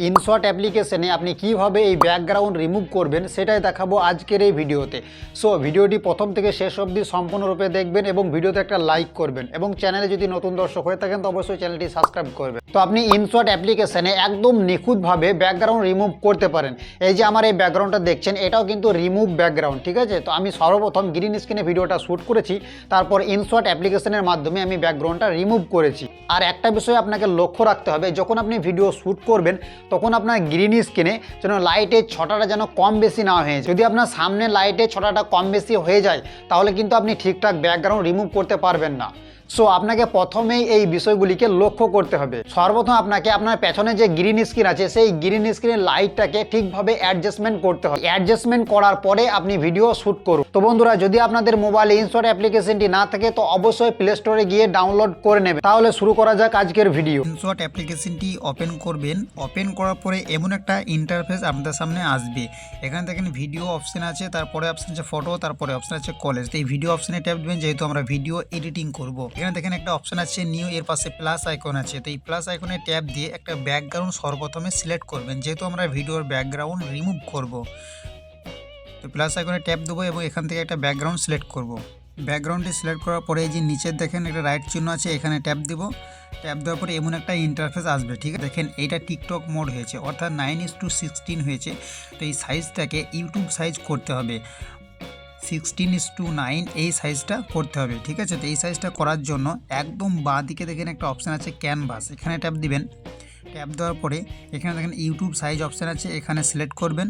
InShot অ্যাপ্লিকেশনে আপনি কিভাবে এই ব্যাকগ্রাউন্ড রিমুভ করবেন সেটাই দেখাবো আজকের এই ভিডিওতে। সো ভিডিওটি প্রথম থেকে শেষ অবধি সম্পূর্ণরূপে দেখবেন এবং ভিডিওতে একটা লাইক করবেন এবং চ্যানেলে যদি নতুন দর্শক হয়ে থাকেন তো অবশ্যই চ্যানেলটি সাবস্ক্রাইব করবেন। তো আপনি ইনশট অ্যাপ্লিকেশনে একদম নিখুঁতভাবে ব্যাকগ্রাউন্ড রিমুভ করতে পারেন। এই যে আমার এই ব্যাকগ্রাউন্ডটা দেখছেন, এটাও কিন্তু রিমুভ ব্যাকগ্রাউন্ড, ঠিক আছে। তো আমি সর্বপ্রথম গ্রিন স্ক্রিনে ভিডিওটা শ্যুট করেছি, তারপর ইনশট অ্যাপ্লিকেশনের মাধ্যমে আমি ব্যাকগ্রাউন্ডটা রিমুভ করেছি। আর একটা বিষয় আপনাকে লক্ষ্য রাখতে হবে, যখন আপনি ভিডিও শ্যুট করবেন তখন আপনার গ্রিন স্ক্রিনে যেন লাইটের ছটাটা যেন কম বেশি না হয়ে যায়। যদি আপনার সামনে লাইটের ছটাটা কম বেশি হয়ে যায় তাহলে কিন্তু আপনি ঠিকঠাক ব্যাকগ্রাউন্ড রিমুভ করতে পারবেন না। সো আপনাকে প্রথমেই এই বিষয়গুলিকে লক্ষ্য করতে হবে। সর্বপ্রথম আপনাকে আপনার পেছনে যে গ্রিন স্ক্রিন আছে সেই গ্রিন স্ক্রিনের লাইটটাকে ঠিকভাবে অ্যাডজাস্টমেন্ট করতে হবে। অ্যাডজাস্টমেন্ট করার পরে আপনি ভিডিও শ্যুট করুন। তো বন্ধুরা, যদি আপনাদের মোবাইলে ইনশট অ্যাপ্লিকেশনটি না থাকে তো অবশ্যই প্লে স্টোরে গিয়ে ডাউনলোড করে নেবেন। তাহলে শুরু করা যাক আজকের ভিডিও। ইনশট অ্যাপ্লিকেশনটি ওপেন করবেন। ওপেন করার পরে এমন একটা ইন্টারফেস আপনাদের সামনে আসবে। এখানে দেখেন ভিডিও অপশন আছে, তারপরে অপশন আছে ফটো, তারপরে অপশন আছে কলেজ। তো এই ভিডিও অপশনে ট্যাপ দেবেন যেহেতু আমরা ভিডিও এডিটিং করব। এখানে দেখেন একটা অপশন আছে নিউ, এর পাশে প্লাস আইকন আছে। তো এই প্লাস আইকনে ট্যাপ দিয়ে একটা ব্যাকগ্রাউন্ড সর্বপ্রথমে সিলেক্ট করবেন, যেহেতু আমরা ভিডিওর ব্যাকগ্রাউন্ড রিমুভ করব। তো প্লাস আইকনে ট্যাপ দেবো এবং এখান থেকে একটা ব্যাকগ্রাউন্ড সিলেক্ট করব। ব্যাকগ্রাউন্ডটি সিলেক্ট করার পরে এই যে নিচের দেখেন একটা রাইট চিহ্ন আছে, এখানে ট্যাপ দেবো। ট্যাপ দেওয়ার পরে এমন একটা ইন্টারফেস আসবে, ঠিক আছে। দেখেন এইটা টিকটক মোড হয়েছে, অর্থাৎ 9:16 হয়েছে। তো এই সাইজটাকে ইউটিউব সাইজ করতে হবে, 16:9 এই সাইজটা করতে হবে, ঠিক আছে। তো এই সাইজটা করার জন্য একদম বাঁ দিকে দেখেন একটা অপশান আছে ক্যানভাস, এখানে ট্যাপ দিবেন। ট্যাপ দেওয়ার পরে এখানে দেখেন ইউটিউব সাইজ অপশান আছে, এখানে সিলেক্ট করবেন,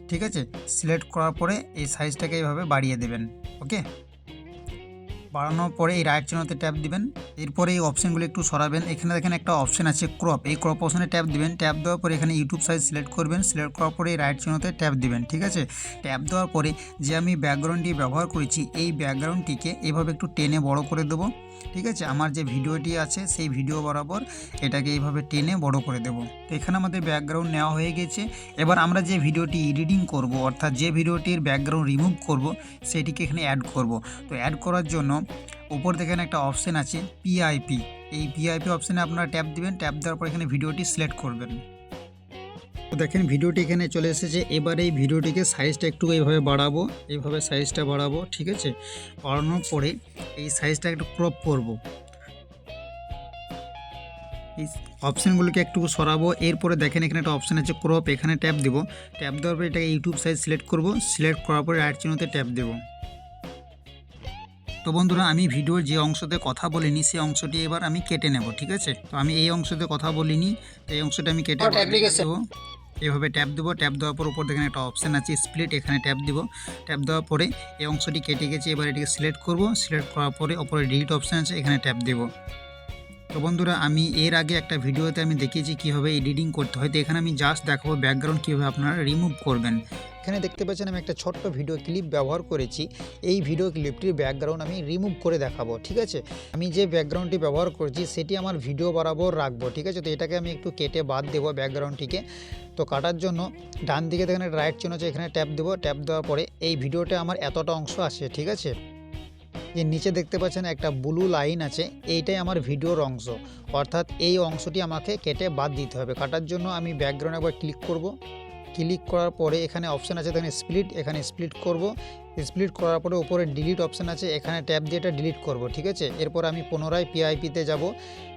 ঠিক আছে। সিলেক্ট করার পরে এই সাইজটাকে এইভাবে বাড়িয়ে দেবেন, ওকে। বাড়ানোর পরে এই রাইট চিহ্নতে ট্যাপ দিবেন। এরপরে এই অপশানগুলো একটু সরাবেন। এখানে দেখেন একটা অপশান আছে ক্রপ, এই ক্রপ অপশানে ট্যাপ দিবেন। ট্যাপ দেওয়ার পরে এখানে ইউটিউব সাইজ সিলেক্ট করবেন। সিলেক্ট করার পরে এই রাইট চিহ্নতে ট্যাপ দিবেন, ঠিক আছে। ট্যাপ দেওয়ার পরে যে আমি ব্যাকগ্রাউন্ডটি ব্যবহার করেছি এই ব্যাকগ্রাউন্ডটিকে এভাবে একটু টেনে বড় করে দেবো, ঠিক আছে। আমার যে ভিডিওটি আছে সেই ভিডিও বরাবর এটাকে এইভাবে টেনে বড় করে দেব। তো এখানে আমাদের ব্যাকগ্রাউন্ড নেওয়া হয়ে গেছে। এবার আমরা যে ভিডিওটি এডিটিং করব, অর্থাৎ যে ভিডিওটির ব্যাকগ্রাউন্ড রিমুভ করব সেটিকে এখানে অ্যাড করব। তো অ্যাড করার জন্য উপর দেখেন একটা অপশান আছে পিআইপি, এই পিআইপি অপশানে আপনারা ট্যাপ দিবেন। ট্যাপ দেওয়ার পর এখানে ভিডিওটি সিলেক্ট করবেন। তো দেখেন ভিডিওটি এখানে চলে এসেছে। এবার এই ভিডিওটিকে সাইজটা একটু এইভাবে বাড়াবো, এইভাবে সাইজটা বাড়াবো, ঠিক আছে। বাড়ানোর পরে এই সাইজটা একটু ক্রপ করব, এই অপশানগুলোকে একটু সরাবো। এরপরে দেখেন এখানে একটা অপশান আছে ক্রপ, এখানে ট্যাপ দেবো। ট্যাপ দেওয়ার পরে এটাকে ইউটিউব সাইজ সিলেক্ট করব। সিলেক্ট করার পরে রাইট চিহ্নতে ট্যাপ দেবো। তো বন্ধুরা, আমি ভিডিওর যে অংশতে কথা বলিনি সেই অংশটি এবার আমি কেটে নেব, ঠিক আছে। তো আমি এই অংশতে কথা বলিনি, তো এই অংশটা আমি কেটে দেবো। এভাবে ট্যাপ দেবো। ট্যাপ দেওয়ার পর উপর দেখেন একটা অপশান আছে স্প্লিট, এখানে ট্যাপ দিব। ট্যাপ দেওয়ার পরে এই অংশটি কেটে গেছে, এবার এটিকে সিলেক্ট করব। সিলেক্ট করার পরে উপরে ডিলিট অপশান আছে, এখানে ট্যাপ দেবো। তো বন্ধুরা, আমি এর আগে একটা ভিডিওতে আমি দেখিয়েছি কীভাবে এডিটিং করতে হয়। তো এখানে আমি জাস্ট দেখাবো ব্যাকগ্রাউন্ড কীভাবে আপনারা রিমুভ করবেন। এখানে দেখতে পাচ্ছেন আমি একটা ছোট্ট ভিডিও ক্লিপ ব্যবহার করেছি। এই ভিডিও ক্লিপটির ব্যাকগ্রাউন্ড আমি রিমুভ করে দেখাবো, ঠিক আছে। আমি যে ব্যাকগ্রাউন্ডটি ব্যবহার করছি সেটি আমার ভিডিও বরাবর রাখবো, ঠিক আছে। তো এটাকে আমি একটু কেটে বাদ দেবো ব্যাকগ্রাউন্ডটিকে। তো কাটার জন্য ডান দিকে দেখেন রাইট চিহ্ন আছে, এখানে ট্যাপ দেবো। ট্যাপ দেওয়ার পরে এই ভিডিওটা আমার এতটা অংশ আছে, ঠিক আছে। যে নিচে দেখতে পাচ্ছেন একটা ব্লু লাইন আছে, এইটাই আমার ভিডিওর অংশ, অর্থাৎ এই অংশটি আমাকে কেটে বাদ দিতে হবে। কাটার জন্য আমি ব্যাকগ্রাউন্ডে একবার ক্লিক করব। ক্লিক করার পরে এখানে অপশান আছে দেখেন স্প্লিট, এখানে স্প্লিট করব। স্প্লিট করার পরে উপরে ডিলিট অপশান আছে, এখানে ট্যাপ দিয়ে এটা ডিলিট করব, ঠিক আছে। এরপর আমি পুনরায় পিআইপিতে যাব।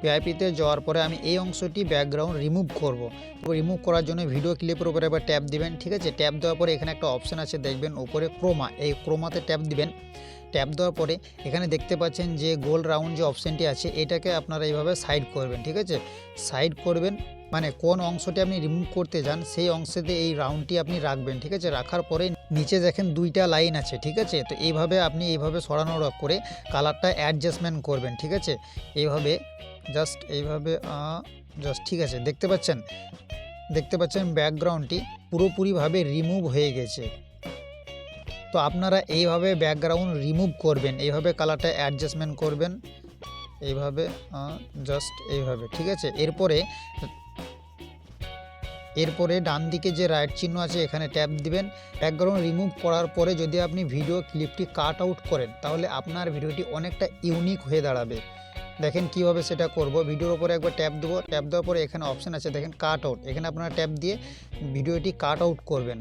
পিআইপিতে যাওয়ার পরে আমি এই অংশটি ব্যাকগ্রাউন্ড রিমুভ করব। রিমুভ করার জন্য ভিডিও ক্লিপের উপরে একবার ট্যাপ দিবেন, ঠিক আছে। ট্যাপ দেওয়ার পরে এখানে একটা অপশান আছে দেখবেন উপরে ক্রোমা, এই ক্রোমাতে ট্যাপ দিবেন। ট্যাপ দেওয়ার পরে এখানে দেখতে পাচ্ছেন যে গোল রাউন্ড যে অপশানটি আছে এটাকে আপনারা এইভাবে সাইড করবেন, ঠিক আছে। সাইড করবেন মানে কোন অংশটি আপনি রিমুভ করতে যান সেই অংশেতে এই রাউন্ডটি আপনি রাখবেন, ঠিক আছে। রাখার পরে নিচে দেখেন দুইটা লাইন আছে, ঠিক আছে। তো এইভাবে আপনি এইভাবে সরানো করে কালারটা অ্যাডজাস্টমেন্ট করবেন, ঠিক আছে। এইভাবে জাস্ট এইভাবে জাস্ট, ঠিক আছে। দেখতে পাচ্ছেন ব্যাকগ্রাউন্ডটি পুরোপুরিভাবে রিমুভ হয়ে গেছে। তো আপনারা এইভাবে ব্যাকগ্রাউন্ড রিমুভ করবেন, এইভাবে কালারটা অ্যাডজাস্টমেন্ট করবেন, এইভাবে জাস্ট এইভাবে, ঠিক আছে। এরপরে ডান দিকে যে রাইট চিহ্ন আছে এখানে ট্যাপ দিবেন। ব্যাকগ্রাউন্ড রিমুভ করার পরে যদি আপনি ভিডিও ক্লিপটি কাট আউট করেন তাহলে আপনার ভিডিওটি অনেকটা ইউনিক হয়ে দাঁড়াবে। দেখেন কিভাবে সেটা করব। ভিডিওর উপরে একবার ট্যাপ দেবো, ট্যাপ দেওয়ার পরে এখানে অপশান আছে দেখেন কাট আউট, এখানে আপনারা ট্যাপ দিয়ে ভিডিওটি কাট আউট করবেন।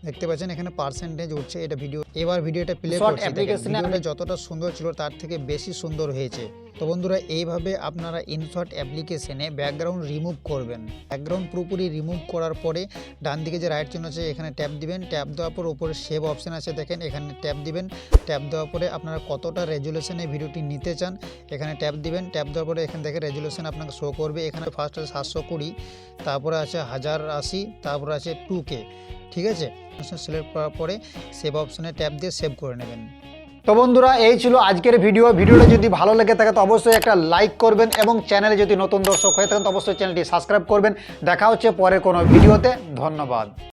দেখতে পাচ্ছেন এখানে পার্সেন্টেজ উঠছে, এটা ভিডিও। এবার ভিডিওটা প্লে করছি, ভিডিওটা যতটা সুন্দর ছিল তার থেকে বেশি সুন্দর হয়েছে। তো বন্ধুরা এইভাবে আপনারা ইনশট অ্যাপ্লিকেশনে ব্যাকগ্রাউন্ড রিমুভ করবেন। ব্যাকগ্রাউন্ড পুরোপুরি রিমুভ করার পরে ডান দিকে যে রাইট চিহ্ন আছে এখানে ট্যাপ দিবেন, ট্যাপ দেওয়ার পর উপরে সেভ অপশান আছে দেখেন, এখানে ট্যাপ দিবেন। ট্যাপ দেওয়ার পরে আপনারা কতটা রেজুলেশনে ভিডিওটি নিতে চান এখানে ট্যাপ দিবেন। ট্যাপ দেওয়ার পরে এখান থেকে রেজুলেশন আপনাকে শো করবে। এখানে ফার্স্ট আছে 720, তারপরে আছে 1080, তারপরে আছে 2K, ঠিক আছে। সিলেক্ট করার পরে সেভ অপশানে ট্যাপ দিয়ে সেভ করে নেবেন। তো বন্ধুরা এই ছিল আজকের ভিডিওটা যদি ভালো লেগে থাকে তো অবশ্যই একটা লাইক করবেন এবং চ্যানেলে যদি নতুন দর্শক হয়ে থাকেন তো অবশ্যই চ্যানেলটি সাবস্ক্রাইব করবেন। দেখা হচ্ছে পরে কোনো ভিডিওতে। ধন্যবাদ।